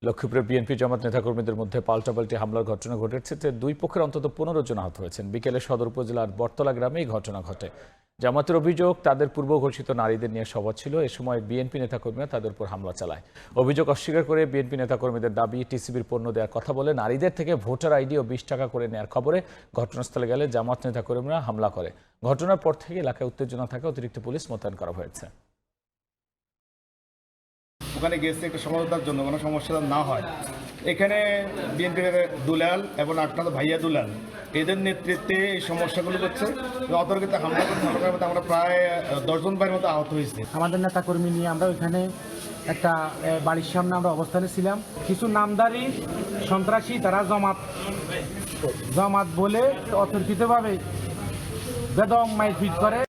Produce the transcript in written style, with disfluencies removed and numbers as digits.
লক্ষ্মীপুরে বিএনপি জামাত নেতাকর্মীদের মধ্যে পাল্টাপাল্টি হামলার ঘটনা ঘটেছে, দুই পক্ষের অন্তত 15 জন আহত হয়েছেন। বিকেলে সদর উপজেলার বটতলা গ্রামে এই ঘটনা ঘটে। জামাতের অভিযোগ, তাদের পূর্ব ঘোষিত নারীদের নিয়ে সভা ছিল। এ সময় বিএনপি নেতাকর্মীরা তাদের উপর হামলা চালায়। অভিযোগ অস্বীকার করে বিএনপি নেতাকর্মীদের দাবি, টিসিবির পণ্য দেওয়ার কথা বলে নারীদের থেকে ভোটার আইডি ও 20 টাকা করে নেওয়ার খবরে ঘটনাস্থলে গেলে জামাত নেতাকর্মীরা হামলা করে। ঘটনার পর থেকে এলাকায় উত্তেজনা থাকা অতিরিক্ত পুলিশ মোতায়েন করা হয়েছে। ওখানে গেছে একটা সমঝোতার জন্য কোনো সমস্যা না হয়। এখানে বিএনপির দুলাল এবং আপনার ভাইয়া দুলাল এদের নেতৃত্বে এই সমস্যাগুলো হচ্ছে। অতর্কিত হামলা করতে আমরা প্রায় 10 জন ভাইয়ের মতো আহত হয়েছে। আমাদের নেতাকর্মী নিয়ে আমরা ওইখানে একটা বাড়ির সামনে আমরা অবস্থানে ছিলাম। কিছু নামদারি সন্ত্রাসী তারা জমাত বলে অতর্কিতভাবে বেদম মাইরপিট করে।